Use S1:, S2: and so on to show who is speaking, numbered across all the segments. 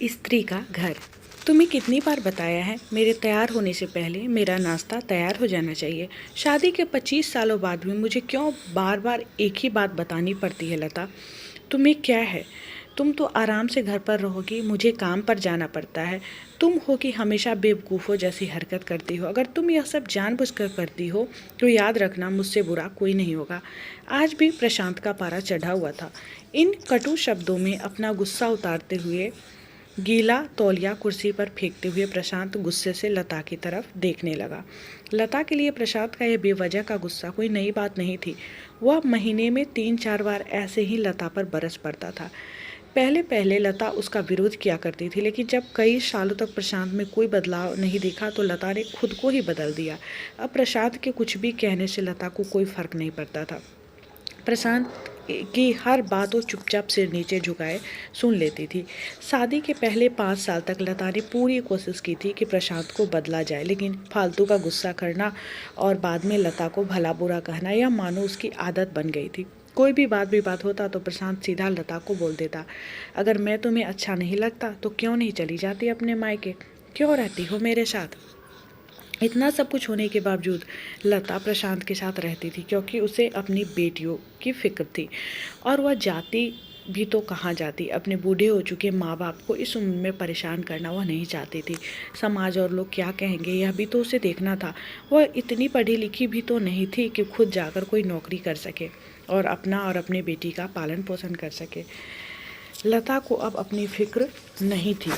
S1: स्त्री का घर। तुम्हें कितनी बार बताया है मेरे तैयार होने से पहले मेरा नाश्ता तैयार हो जाना चाहिए। शादी के 25 सालों बाद भी मुझे क्यों बार बार एक ही बात बतानी पड़ती है लता। तुम्हें क्या है? तुम तो आराम से घर पर रहोगी, मुझे काम पर जाना पड़ता है। तुम हो कि हमेशा बेवकूफ़ों जैसी हरकत करती हो। अगर तुम यह सब जानबूझकर करती हो तो याद रखना मुझसे बुरा कोई नहीं होगा। आज भी प्रशांत का पारा चढ़ा हुआ था। इन कटु शब्दों में अपना गुस्सा उतारते हुए गीला तौलिया कुर्सी पर फेंकते हुए प्रशांत गुस्से से लता की तरफ देखने लगा। लता के लिए प्रशांत का यह बेवजह का गुस्सा कोई नई बात नहीं थी। वह महीने में 3-4 बार ऐसे ही लता पर बरस पड़ता था। पहले पहले लता उसका विरोध किया करती थी, लेकिन जब कई सालों तक प्रशांत में कोई बदलाव नहीं दिखा तो लता ने खुद को ही बदल दिया। अब प्रशांत के कुछ भी कहने से लता को कोई फर्क नहीं पड़ता था। प्रशांत की हर बात वो चुपचाप सिर नीचे झुकाए सुन लेती थी। शादी के पहले 5 साल तक लता ने पूरी कोशिश की थी कि प्रशांत को बदला जाए, लेकिन फालतू का गुस्सा करना और बाद में लता को भला बुरा कहना यह मानो उसकी आदत बन गई थी। कोई भी बात होता तो प्रशांत सीधा लता को बोल देता, अगर मैं तुम्हें अच्छा नहीं लगता तो क्यों नहीं चली जाती अपने मायके, क्यों रहती हो मेरे साथ। इतना सब कुछ होने के बावजूद लता प्रशांत के साथ रहती थी, क्योंकि उसे अपनी बेटियों की फिक्र थी। और वह जाती भी तो कहाँ जाती, अपने बूढ़े हो चुके माँ बाप को इस उम्र में परेशान करना वह नहीं चाहती थी। समाज और लोग क्या कहेंगे यह भी तो उसे देखना था। वह इतनी पढ़ी लिखी भी तो नहीं थी कि खुद जाकर कोई नौकरी कर सके और अपना और अपने बेटी का पालन पोषण कर सके। लता को अब अपनी फिक्र नहीं थी।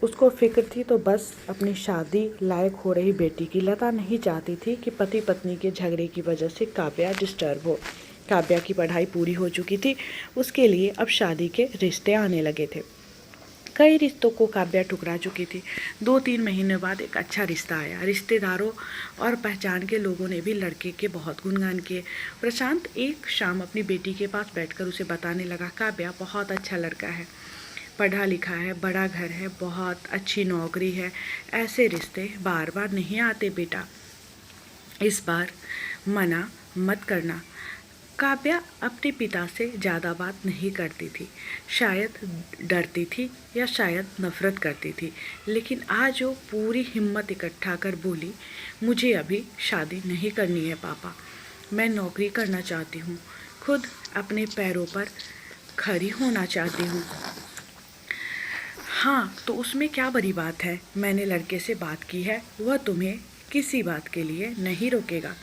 S1: उसको फिक्र थी तो बस अपनी शादी लायक हो रही बेटी की। लता नहीं चाहती थी कि पति पत्नी के झगड़े की वजह से काव्या डिस्टर्ब हो। काव्या की पढ़ाई पूरी हो चुकी थी, उसके लिए अब शादी के रिश्ते आने लगे थे। कई रिश्तों को काव्या ठुकरा चुकी थी। 2-3 महीने बाद एक अच्छा रिश्ता आया। रिश्तेदारों और पहचान के लोगों ने भी लड़के के बहुत गुणगान किए। प्रशांत एक शाम अपनी बेटी के पास बैठकर उसे बताने लगा, काव्या बहुत अच्छा लड़का है, पढ़ा लिखा है, बड़ा घर है, बहुत अच्छी नौकरी है। ऐसे रिश्ते बार बार नहीं आते बेटा, इस बार मना मत करना। काव्या अपने पिता से ज़्यादा बात नहीं करती थी। शायद डरती थी या शायद नफरत करती थी, लेकिन आज वो पूरी हिम्मत इकट्ठा कर बोली, मुझे अभी शादी नहीं करनी है पापा, मैं नौकरी करना चाहती हूँ, खुद अपने पैरों पर खड़ी होना चाहती हूँ। हाँ तो उसमें क्या बड़ी बात है, मैंने लड़के से बात की है, वह तुम्हें किसी बात के लिए नहीं रोकेगा।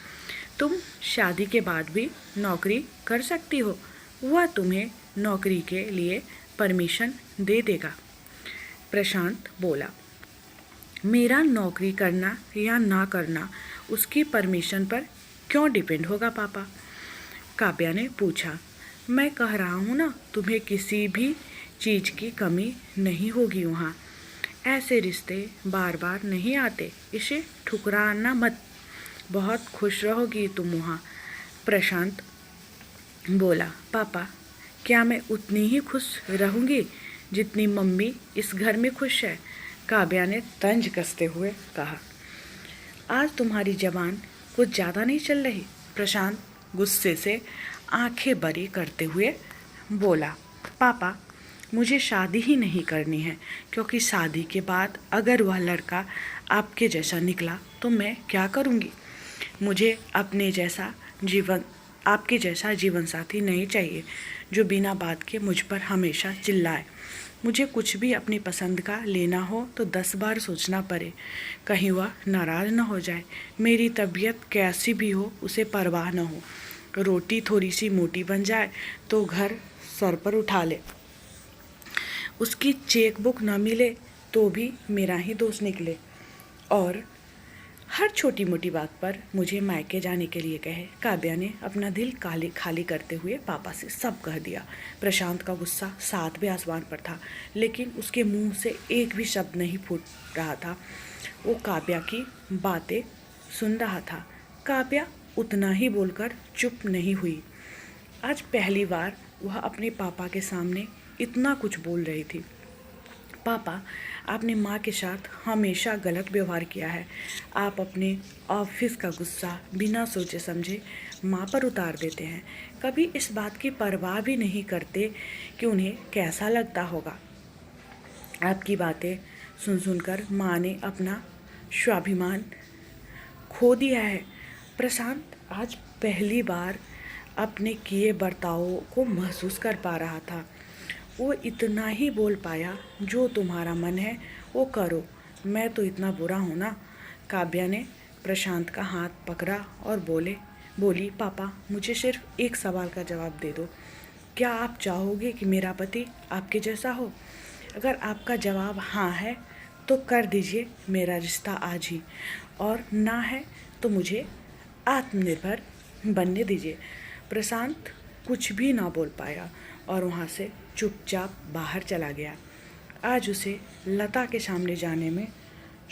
S1: तुम शादी के बाद भी नौकरी कर सकती हो, वह तुम्हें नौकरी के लिए परमिशन दे देगा। प्रशांत बोला, मेरा नौकरी करना या ना करना उसकी परमिशन पर क्यों डिपेंड होगा पापा। काव्या ने पूछा, मैं कह रहा हूँ ना, तुम्हें किसी भी चीज़ की कमी नहीं होगी वहाँ। ऐसे रिश्ते बार बार नहीं आते, इसे ठुकराना मत, बहुत खुश रहोगी तुम वहाँ। प्रशांत बोला, पापा क्या मैं उतनी ही खुश रहूँगी जितनी मम्मी इस घर में खुश है। काव्या ने तंज कसते हुए कहा, आज तुम्हारी जबान कुछ ज़्यादा नहीं चल रही। प्रशांत गुस्से से आंखें बड़ी करते हुए बोला, पापा मुझे शादी ही नहीं करनी है, क्योंकि शादी के बाद अगर वह लड़का आपके जैसा निकला तो मैं क्या करूँगी। मुझे आपके जैसा जीवन साथी नहीं चाहिए जो बिना बात के मुझ पर हमेशा चिल्लाए। मुझे कुछ भी अपनी पसंद का लेना हो तो 10 बार सोचना पड़े, कहीं वह नाराज़ न हो जाए। मेरी तबीयत कैसी भी हो उसे परवाह न हो, रोटी थोड़ी सी मोटी बन जाए तो घर सर पर उठा ले, उसकी चेक बुक न मिले तो भी मेरा ही दोष निकले, और हर छोटी मोटी बात पर मुझे मायके जाने के लिए कहे। काव्या ने अपना दिल खाली करते हुए पापा से सब कह दिया। प्रशांत का गुस्सा 7वें आसमान पर था, लेकिन उसके मुंह से एक भी शब्द नहीं फूट रहा था। वो काव्या की बातें सुन रहा था। काव्या उतना ही बोलकर चुप नहीं हुई। आज पहली बार वह अपने पापा के सामने इतना कुछ बोल रही थी। पापा, आपने माँ के साथ हमेशा गलत व्यवहार किया है। आप अपने ऑफिस का गुस्सा बिना सोचे समझे माँ पर उतार देते हैं। कभी इस बात की परवाह भी नहीं करते कि उन्हें कैसा लगता होगा। आपकी बातें सुन सुनकर माँ ने अपना स्वाभिमान खो दिया है। प्रशांत आज पहली बार अपने किए बर्तावों को महसूस कर पा रहा था। वो इतना ही बोल पाया, जो तुम्हारा मन है वो करो, मैं तो इतना बुरा हूँ ना। काव्या ने प्रशांत का हाथ पकड़ा और बोली पापा, मुझे सिर्फ एक सवाल का जवाब दे दो। क्या आप चाहोगे कि मेरा पति आपके जैसा हो? अगर आपका जवाब हाँ है तो कर दीजिए मेरा रिश्ता आज ही, और ना है तो मुझे आत्मनिर्भर बनने दीजिए। प्रशांत कुछ भी ना बोल पाया और वहाँ से चुपचाप बाहर चला गया। आज उसे लता के सामने जाने में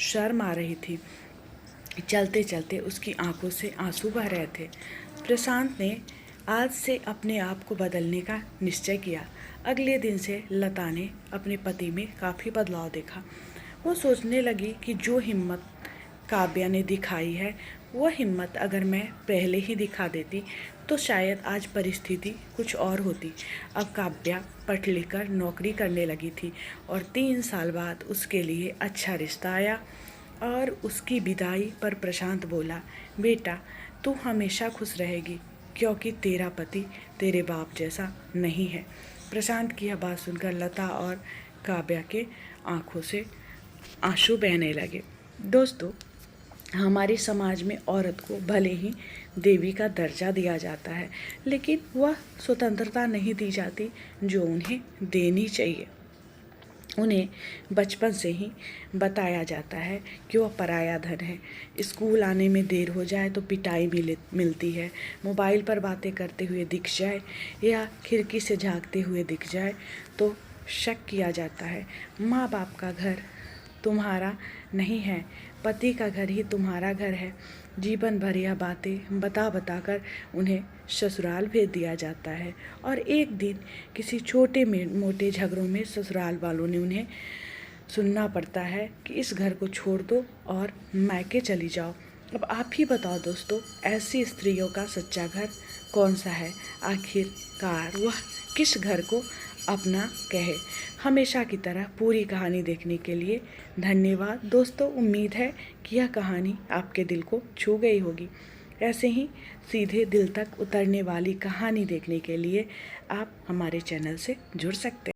S1: शर्म आ रही थी। चलते चलते उसकी आंखों से आंसू बह रहे थे। प्रशांत ने आज से अपने आप को बदलने का निश्चय किया। अगले दिन से लता ने अपने पति में काफ़ी बदलाव देखा। वो सोचने लगी कि जो हिम्मत काव्या ने दिखाई है, वह हिम्मत अगर मैं पहले ही दिखा देती तो शायद आज परिस्थिति कुछ और होती। अब काव्या पढ़ लिख कर नौकरी करने लगी थी और 3 साल बाद उसके लिए अच्छा रिश्ता आया। और उसकी विदाई पर प्रशांत बोला, बेटा तू हमेशा खुश रहेगी, क्योंकि तेरा पति तेरे बाप जैसा नहीं है। प्रशांत की यह बात सुनकर लता और काव्या के आंखों से आंसू बहने लगे। दोस्तों, हमारे समाज में औरत को भले ही देवी का दर्जा दिया जाता है, लेकिन वह स्वतंत्रता नहीं दी जाती जो उन्हें देनी चाहिए। उन्हें बचपन से ही बताया जाता है कि वह पराया धन है। स्कूल आने में देर हो जाए तो पिटाई मिलती है। मोबाइल पर बातें करते हुए दिख जाए या खिड़की से झांकते हुए दिख जाए तो शक किया जाता है। माँ बाप का घर तुम्हारा नहीं है, पति का घर ही तुम्हारा घर है। जीवन भर यह बातें बता कर उन्हें ससुराल भेज दिया जाता है, और एक दिन किसी छोटे मोटे झगड़ों में ससुराल वालों ने उन्हें सुनना पड़ता है कि इस घर को छोड़ दो और मायके चली जाओ। अब आप ही बताओ दोस्तों, ऐसी स्त्रियों का सच्चा घर कौन सा है? आखिरकार वह किस घर को अपना कहे? हमेशा की तरह पूरी कहानी देखने के लिए धन्यवाद दोस्तों। उम्मीद है कि यह कहानी आपके दिल को छू गई होगी। ऐसे ही सीधे दिल तक उतरने वाली कहानी देखने के लिए आप हमारे चैनल से जुड़ सकते हैं।